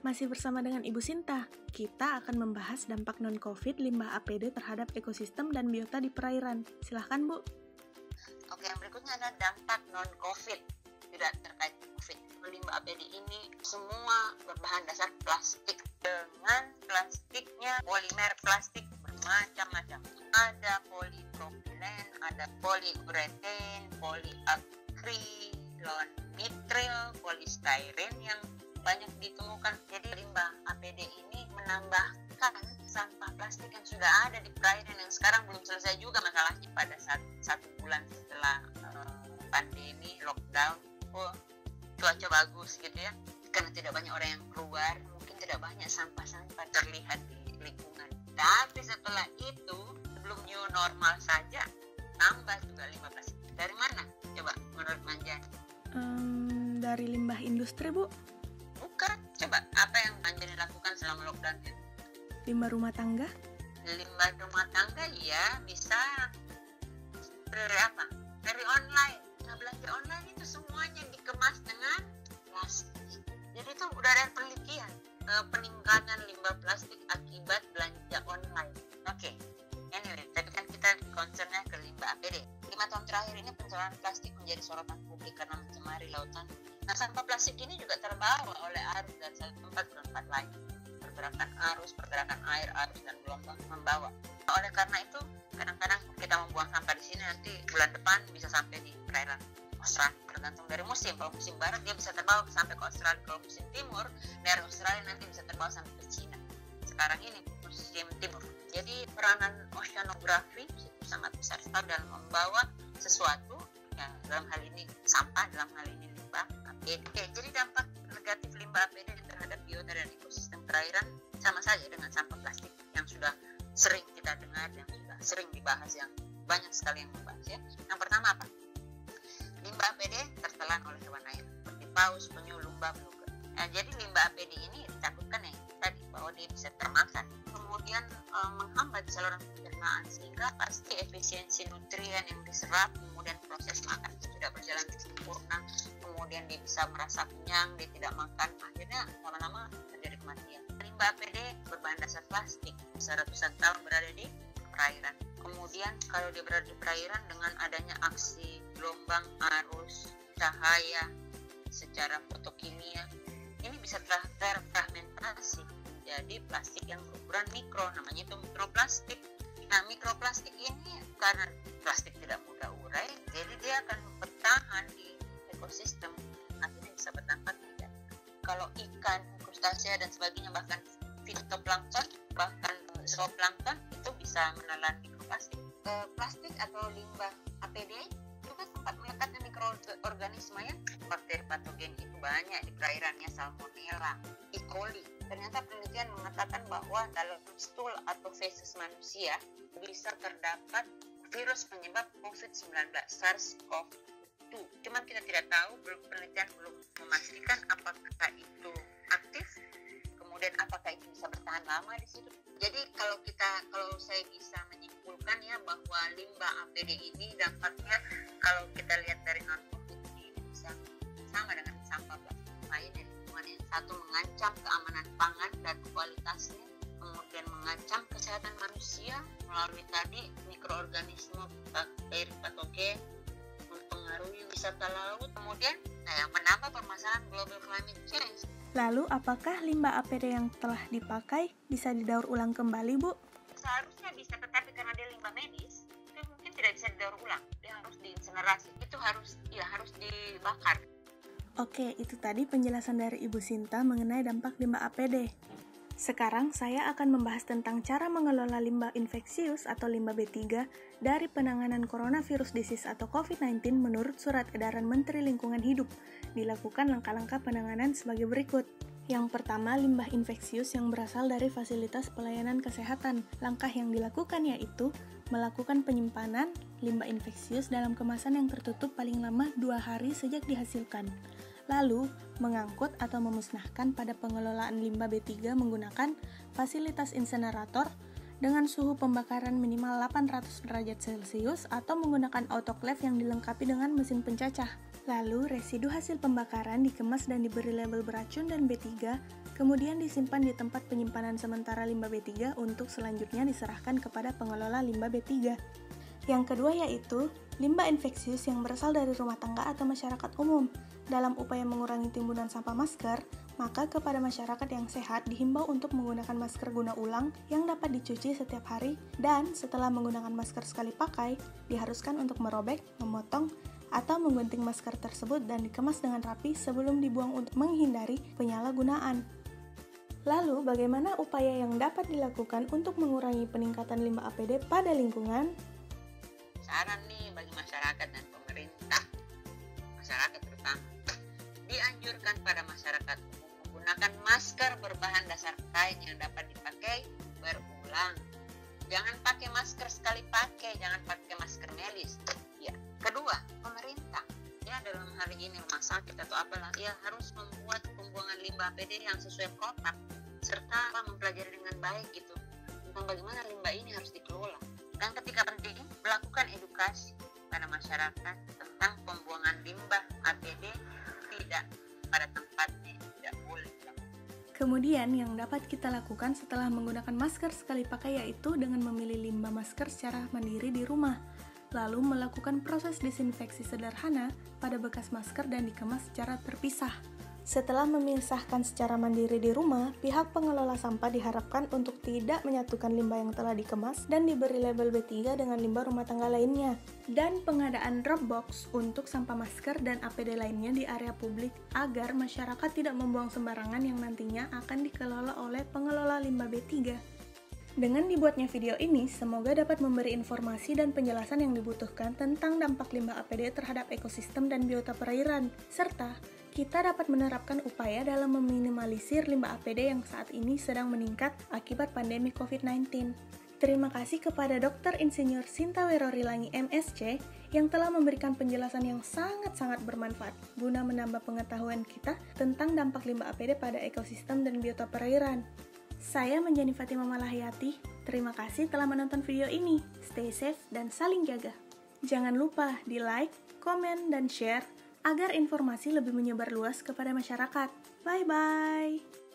Masih bersama dengan Ibu Sinta, kita akan membahas dampak non-COVID limbah APD terhadap ekosistem dan biota di perairan. Silahkan, Bu. Oke, yang berikutnya adalah dampak non-COVID, tidak terkait COVID. Limbah APD ini semua berbahan dasar plastik, dengan plastiknya polimer plastik bermacam-macam. Ada polipropilen, ada poliuretan, poliakrilon nitril, polystyrene yang banyak ditemukan. Jadi limbah APD ini menambahkan sampah plastik yang sudah ada di perairan yang sekarang belum selesai juga masalahnya. Pada saat 1 bulan setelah pandemi lockdown, cuaca bagus gitu ya, karena tidak banyak orang yang keluar, mungkin tidak banyak sampah-sampah terlihat di lingkungan. Tapi setelah itu, sebelum new normal saja, tambah juga limbah plastik. Dari mana? Coba menurut Manjani? Dari limbah industri, Bu. Bukan, coba apa yang Manjani lakukan selama lockdown itu? Limbah rumah tangga? Limbah rumah tangga ya bisa dari apa? Dari online. Nah, belanja online itu semuanya dikemas dengan plastik. Jadi itu udah ada penelitian peningkatan limbah plastik akibat belanja online. Oke. Anyway, tapi kan kita concernnya ke limbah APD. 5 tahun terakhir ini pencemaran plastik menjadi sorotan publik karena mencemari lautan. Nah, sampah plastik ini juga terbawa oleh arus dari satu tempat ke tempat lain. Pergerakan arus, pergerakan air, arus dan gelombang membawa. Nah, oleh karena itu, kadang-kadang kita membuang sampah di sini, nanti bulan depan bisa sampai di perairan Australia, tergantung dari musim. Kalau musim barat dia bisa terbawa sampai ke Australia, kalau musim timur dari Australia nanti bisa terbawa sampai ke Cina. Sekarang ini musim timur. Jadi peranan oceanografi itu sangat besar sekali dalam membawa sesuatu, ya dalam hal ini sampah, dalam hal ini limbah APD. Jadi dampak negatif limbah APD terhadap biota dan ekosistem perairan sama saja dengan sampah plastik yang sudah sering kita dengar, yang sudah sering dibahas, yang banyak sekali yang membahas ya. Yang pertama apa? Limbah APD tertelan oleh hewan air seperti paus, penyu, lumba, beluga. Nah, jadi limbah APD ini ditakutkan ya tadi bahwa dia bisa termakan, kemudian menghambat saluran pencernaan sehingga pasti efisiensi nutrien yang diserap, kemudian proses makan tidak berjalan sempurna, kemudian dia bisa merasa kenyang, dia tidak makan, akhirnya lama-lama terjadi kematian. Limbah APD berbahan dasar plastik, bisa ratusan tahun berada di perairan. Kemudian kalau dia berada di perairan dengan adanya aksi gelombang, arus, cahaya secara fotokimia, ini bisa terfragmentasi menjadi plastik yang berukuran mikro, namanya itu mikroplastik. Nah, mikroplastik ini karena plastik tidak mudah urai, jadi dia akan bertahan di ekosistem, akhirnya bisa berdampak tidak. Kalau ikan, krustasea dan sebagainya, bahkan fitoplankton, bahkan zooplankton itu bisa menelan mikroplastik. Plastik atau limbah APD juga sempat melekat di mikroorganisme ya. Bakteri patogen itu banyak di perairannya, Salmonella, E. coli. Ternyata penelitian mengatakan bahwa dalam stool atau feses manusia bisa terdapat virus penyebab COVID-19, SARS-CoV-2. Cuman kita tidak tahu, penelitian belum memastikan apakah itu aktif, kemudian apakah itu bisa bertahan lama di situ. Jadi kalau saya bisa menyimpulkan ya bahwa limbah APD ini dampaknya kalau kita lihat dari non-COVID ini bisa sama dengan sampah plastik lain di lingkungan. Yang satu mengancam keamanan pangan dan kualitasnya, kemudian mengancam kesehatan manusia melalui tadi mikroorganisme, bakteri patogen, mempengaruhi wisata laut, kemudian yang menambah permasalahan global climate change. Lalu, apakah limbah APD yang telah dipakai bisa didaur ulang kembali, Bu? Seharusnya bisa, tetapi karena dia limbah medis, itu mungkin tidak bisa didaur ulang. Dia harus diinsinerasi. Itu harus dibakar. Oke, itu tadi penjelasan dari Ibu Sinta mengenai dampak limbah APD. Sekarang saya akan membahas tentang cara mengelola limbah infeksius atau limbah B3 dari penanganan coronavirus disease atau COVID-19 menurut Surat Edaran Menteri Lingkungan Hidup. Dilakukan langkah-langkah penanganan sebagai berikut. Yang pertama, limbah infeksius yang berasal dari fasilitas pelayanan kesehatan. Langkah yang dilakukan yaitu melakukan penyimpanan limbah infeksius dalam kemasan yang tertutup paling lama 2 hari sejak dihasilkan. Lalu, mengangkut atau memusnahkan pada pengelolaan limbah B3 menggunakan fasilitas insenerator dengan suhu pembakaran minimal 800 derajat Celcius atau menggunakan autoclave yang dilengkapi dengan mesin pencacah. Lalu, residu hasil pembakaran dikemas dan diberi label beracun dan B3, kemudian disimpan di tempat penyimpanan sementara limbah B3 untuk selanjutnya diserahkan kepada pengelola limbah B3. Yang kedua yaitu limbah infeksius yang berasal dari rumah tangga atau masyarakat umum. Dalam upaya mengurangi timbunan sampah masker, maka kepada masyarakat yang sehat dihimbau untuk menggunakan masker guna ulang yang dapat dicuci setiap hari dan setelah menggunakan masker sekali pakai, diharuskan untuk merobek, memotong, atau menggunting masker tersebut dan dikemas dengan rapi sebelum dibuang untuk menghindari penyalahgunaan. Lalu, bagaimana upaya yang dapat dilakukan untuk mengurangi peningkatan limbah APD pada lingkungan? Saran nih bagi masyarakat dan pemerintah, masyarakat terutama, dianjurkan pada masyarakat umum menggunakan masker berbahan dasar kain yang dapat dipakai berulang. Jangan pakai masker sekali pakai, jangan pakai masker medis. Ya. Kedua, pemerintah ya dalam hal ini rumah sakit atau apalah ya harus membuat pembuangan limbah APD yang sesuai kotak serta mempelajari dengan baik gitu tentang bagaimana limbah ini harus dikelola. Dan ketika penting, melakukan edukasi pada masyarakat tentang pembuangan limbah APD tidak pada tempatnya, tidak boleh. Kemudian yang dapat kita lakukan setelah menggunakan masker sekali pakai yaitu dengan memilih limbah masker secara mandiri di rumah, lalu melakukan proses disinfeksi sederhana pada bekas masker dan dikemas secara terpisah. Setelah memisahkan secara mandiri di rumah, pihak pengelola sampah diharapkan untuk tidak menyatukan limbah yang telah dikemas dan diberi label B3 dengan limbah rumah tangga lainnya. Dan pengadaan drop box untuk sampah masker dan APD lainnya di area publik agar masyarakat tidak membuang sembarangan yang nantinya akan dikelola oleh pengelola limbah B3. Dengan dibuatnya video ini, semoga dapat memberi informasi dan penjelasan yang dibutuhkan tentang dampak limbah APD terhadap ekosistem dan biota perairan, serta kita dapat menerapkan upaya dalam meminimalisir limbah APD yang saat ini sedang meningkat akibat pandemi COVID-19. Terima kasih kepada Dr. Insinyur Sinta Werorilangi MSc yang telah memberikan penjelasan yang sangat-sangat bermanfaat guna menambah pengetahuan kita tentang dampak limbah APD pada ekosistem dan biota perairan. Saya Menjani Fatima Malahayati, terima kasih telah menonton video ini. Stay safe dan saling jaga. Jangan lupa di like, komen, dan share agar informasi lebih menyebar luas kepada masyarakat. Bye-bye!